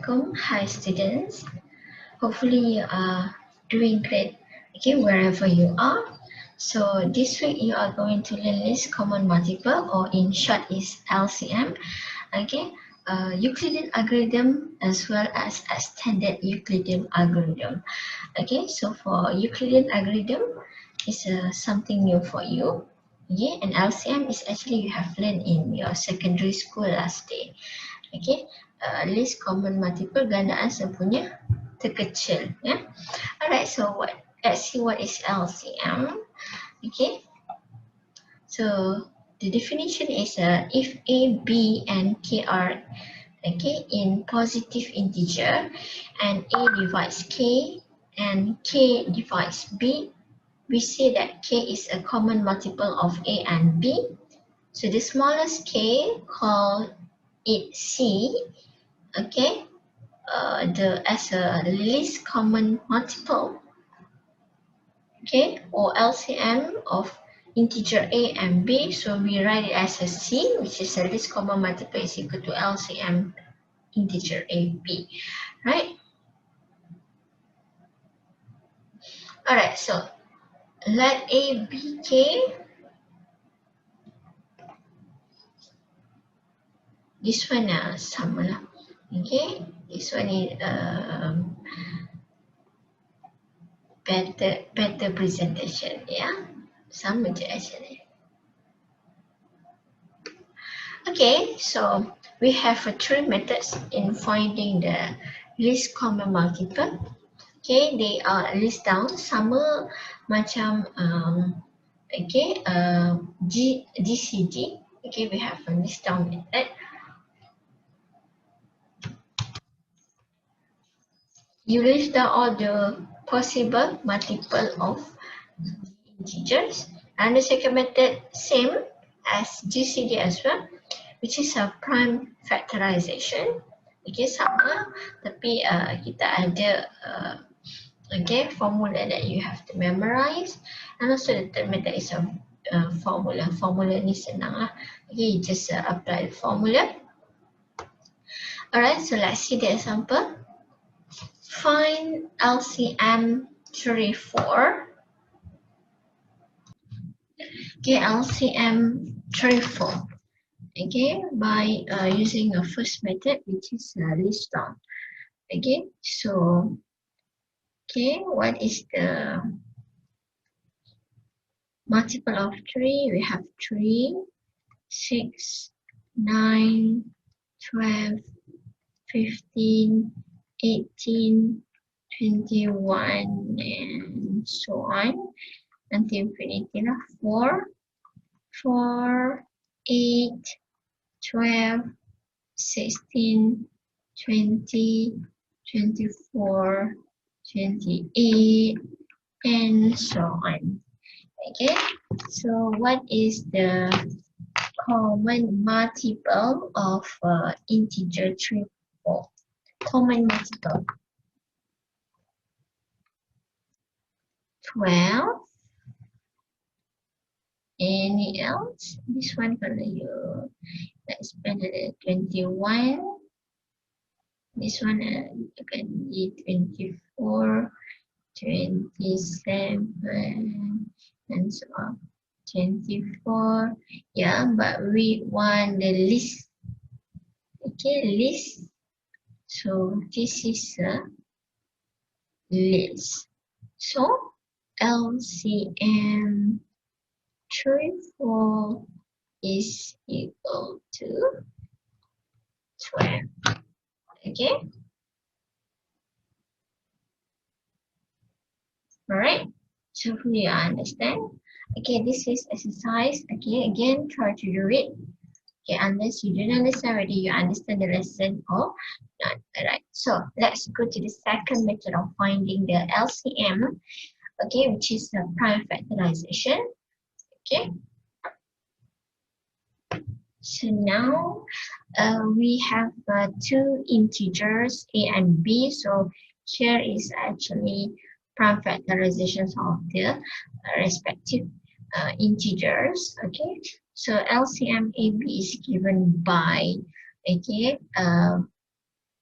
Assalamualaikum. Hi students. Hopefully you are doing great, okay, wherever you are. So this week you are going to learn least common multiple, or in short is LCM, okay, Euclidean algorithm as well as extended Euclidean algorithm. Okay, so for Euclidean algorithm is something new for you. Okay, and LCM is actually you have learned in your secondary school last day. Okay, least common multiple gandaan sepunya terkecil, ya. Alright, so let's see what is LCM. Okay, so the definition is if A, B, and K are okay in positive integer, and A divides K and K divides B, we say that K is a common multiple of A and B. So the smallest K, call it C. Okay, as a least common multiple, okay, or LCM of integer A and B. So we write it as a C, which is a least common multiple is equal to LCM integer A, B, right? All right, so let A be K. This one sama lah. Okay, this one is better presentation, yeah, sama je actually. Okay, so we have three methods in finding the least common multiple. Okay, they are list down sama macam okay, GCD. Okay, we have a list down method. You list down all the possible multiple of integers, and the second method same as GCD as well, which is a prime factorization. Okay, sama, tapi kita ada okay, formula that you have to memorize, and also the third method is a formula. Formula ni senang lah. Okay, you just apply the formula. Alright, so let's see the example. Find LCM 34. Okay, LCM 34. Okay, by using a first method, which is list down. Okay, so okay, what is the multiple of 3? We have 3, 6, 9, 12, 15, 18, 21, and so on until infinity. 4, 4, 8, 12, 16, 20, 24, 28, and so on. Okay, so what is the common multiple of integer 34? Common multiple 12. Any else? This one kalau you expand 21. This one can be 24, 27, and so on. 24. Yeah, but we want the list. Okay, list. So this is a list. So LCM 34 is equal to 12. Okay. All right. So hopefully you understand. Okay, this is exercise. Okay, again, try to do it. Okay, unless you don't understand whether you understand the lesson or not. All right. So let's go to the second method of finding the LCM. Okay, which is the prime factorization. Okay. So now we have two integers A and B. So here is actually prime factorizations of the respective integers. Okay, so LCM AB is given by okay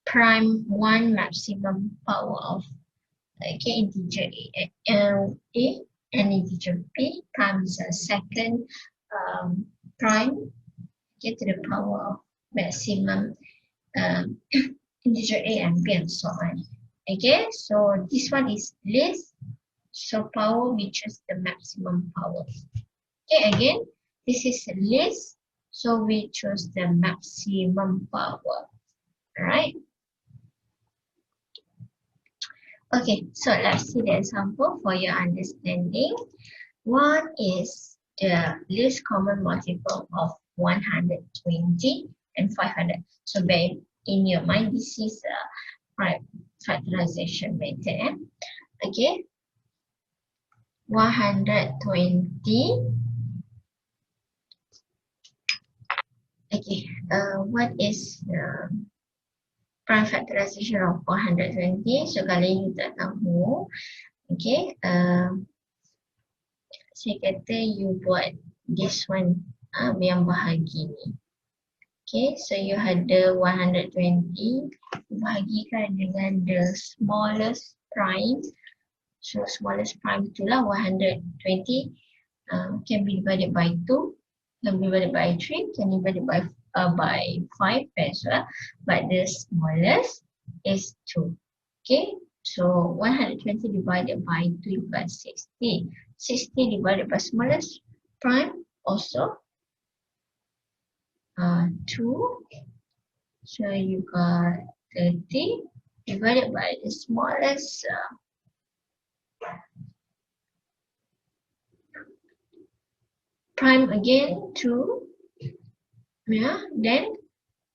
prime 1 maximum power of integer a and integer b times a second prime to the power of maximum um, integer a and b and so on. Okay, so this one is list, so power we choose the maximum power. Okay, again this is a list, so we choose the maximum power. Alright. Okay, so let's see the example for your understanding. What is the least common multiple of 120 and 500? So in your mind, this is a factorization method. Okay, 120. Okay, what is the prime factorization of 420? So kalau you tak tahu, okay, saya kata you buat this one yang bahagi ni. Okay, so you ada 120 bahagikan dengan the smallest prime. So smallest prime itulah 120 can be divided by 2, can be divided by 3, can be divided by 5 as well. But the smallest is 2. Okay, so 120 divided by 2 you got 60. 60 divided by smallest prime also 2. So you got 30 divided by the smallest prime again 2. Yeah, then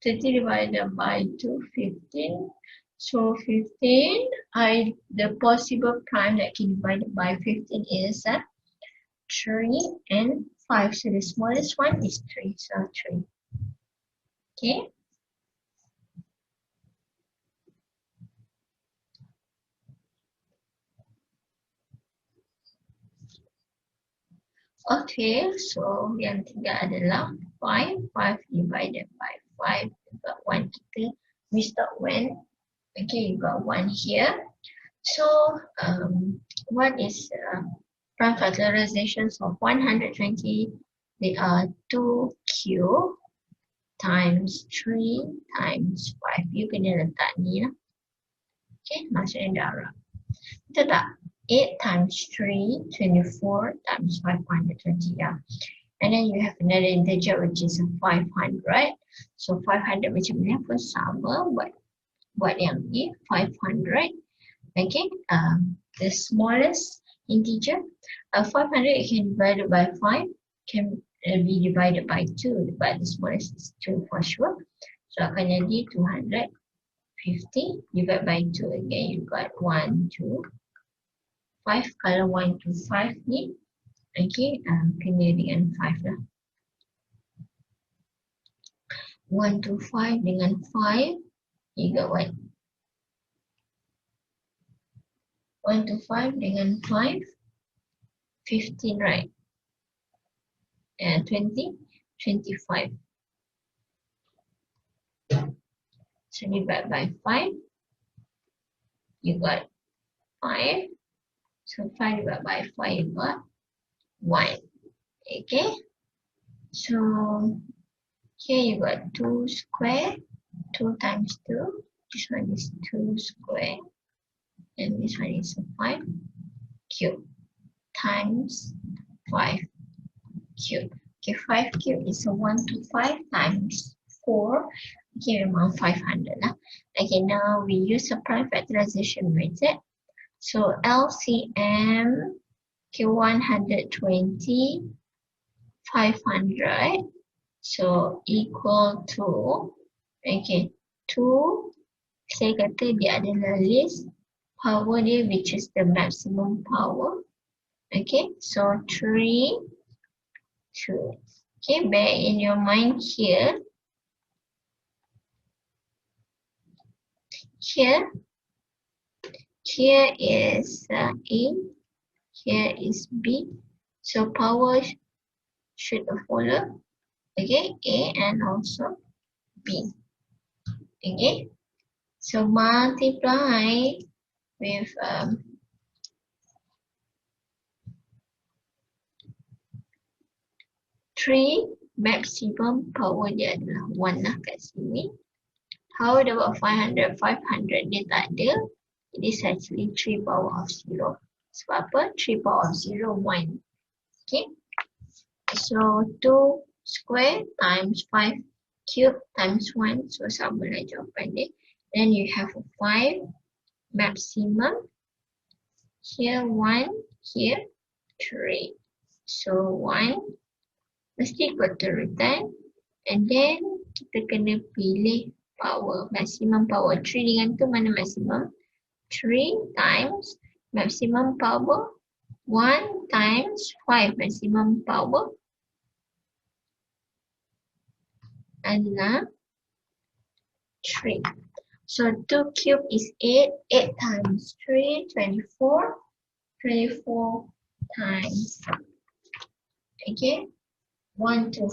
30 divided by 2, 15. So 15, the possible prime that can be divided by 15 is 3 and 5. So the smallest one is 3. So 3. Okay. Okay, so yang tiga adalah 5. 5 divided by 5. You got 1 kita. We start when? Okay, you got 1 here. So, what is prime factorizations of 120? They are 2q times 3 times 5. You kena letak ni lah. Okay, maksudnya darab. Kita tak 8 times 3, 24 times 520, yeah. And then you have another integer which is 500. So 500 macam ni pun sama, buat yang ni 500. Okay, the smallest integer 500 can be divided by 5, can be divided by 2, but the smallest is 2 for sure. So akan jadi 250 divided by 2 again, you got 1, 2, 5. Kalau 1 to 5 ni, okay, kena dengan 5 lah. 1 to 5 dengan 5, you got what? 1 to 5 dengan 5, 15, right? 20, 25. So divide by 5, you got 5. So 5 divided by 5, you got 1. Okay. So here you got 2 square, 2 times 2. This one is 2 square. And this one is 5 cube times 5 cube. Okay, 5 cube is 1 to 5 times 4. Okay, memang 500 lah. Okay, now we use a prime factorization method. So LCM, okay, 120, 500. So equal to, okay, 2. Saya kata dia adalah list. Power dia which is the maximum power. Okay, so 3, 2. Okay, bear in your mind here. Here is A, here is B. So power should follow. Okay, A and also B. Okay, So multiply with 3, maximum power dia adalah 1 lah kat sini. How about 500? 500 dia tak ada. It is actually 3 power of 0. Sebab apa? 3 power of 0, 1. Okay. So 2 square times 5 cube times 1. So sama lah jawapan dia. Then you have a 5 maximum. Here 1, here 3. So 1 mesti equal to root 10. And then kita kena pilih power. Maximum power 3 dengan tu mana maximum? 3 times maximum power 1 times 5 maximum power adalah 3. So 2 cube is 8. 8 times 3, 24. 24 times, okay, 1, 2, 5.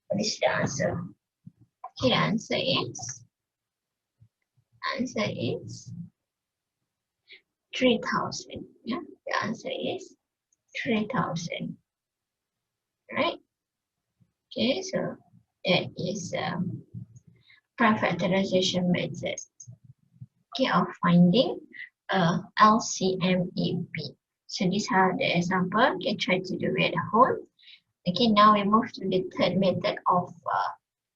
What is the answer? Okay, the answer is 3,000. Yeah, the answer is 3,000. Right? Okay, so that is prime factorization method. Okay, of finding LCMAB. So these are the example. Okay, try to do it at home. Okay, now we move to the third method of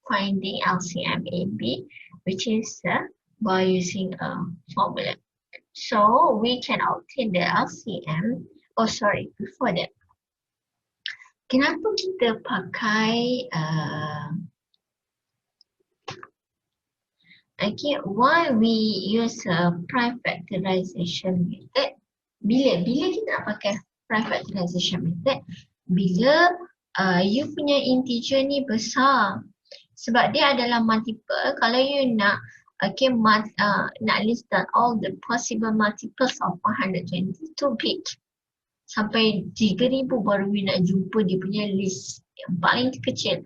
finding LCMAB, which is by using a formula. So we can obtain the LCM. Oh, sorry, before that. Kenapa kita pakai okay, why we use a prime factorization method? Bila kita nak pakai prime factorization method? Bila you punya integer ni besar. Sebab dia adalah multiple. Kalau you nak nak list down all the possible multiples of 120 to big. Sampai 3,000 baru you nak jumpa dia punya list yang paling kecil.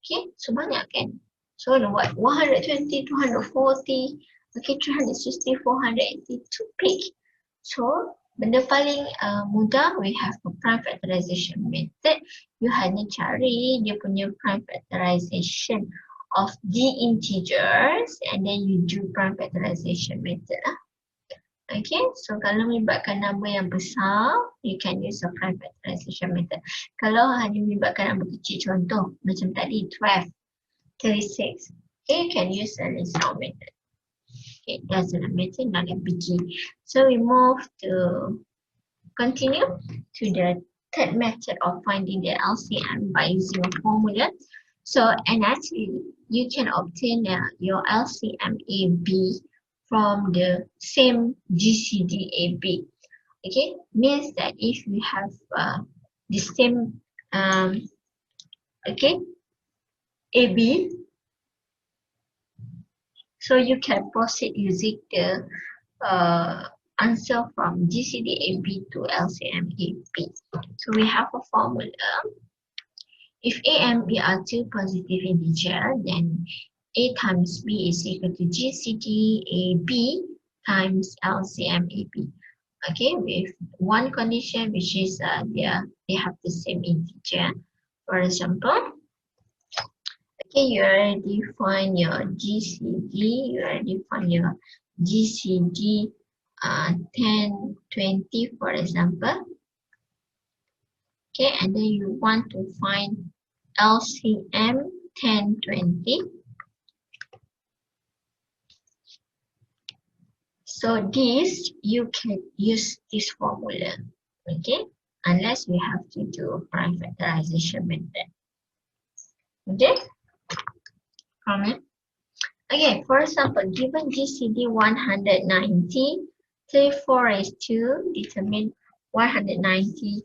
Okay, so banyak kan? So what? 120, 240, okay, 360, 480 to pick. So benda paling mudah, we have a prime factorization method. You hanya cari dia punya prime factorization of the integers and then you do prime factorization method lah. Okay, so kalau melibatkan nombor yang besar, you can use a prime factorization method. Kalau hanya melibatkan nombor kecil, contoh macam tadi 12, 36, okay, you can use a list count method. Okay, that's a method, not a biggie. So we move to continue to the third method of finding the LCM by using a formula. So, and actually, you can obtain your LCM AB from the same GCD AB. Okay, means that if you have the same okay, AB, so you can proceed using the answer from GCD AB to LCM AB. So we have a formula. If A and B are two positive integers, then A times B is equal to GCD AB times LCM AB. Okay, with one condition, which is they have the same integer. For example, okay, you already find your GCD, you already find your GCD 10, 20, for example. Okay, and then you want to find LCM 10, 20. So this, you can use this formula, okay, unless we have to do a prime factorization method. Okay, comment. Okay, for example, given GCD 190, 34 is 2, determine 190,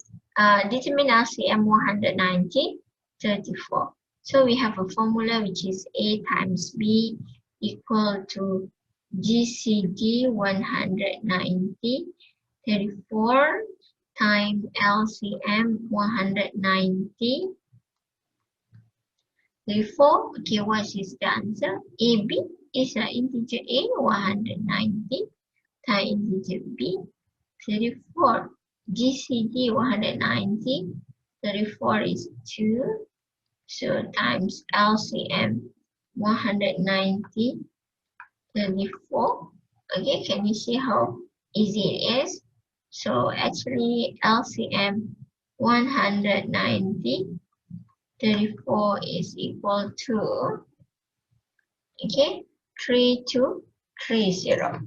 determine LCM 190, 34. So we have a formula which is A times B equal to GCD 190, 34 times LCM 190. Therefore, okay, what is the answer? AB is integer A 190 times integer B 34. GCD 190, 34 is 2. So times LCM 190, 34. Okay, can you see how easy it is? So actually LCM 190, 34 is equal to, okay, 3230.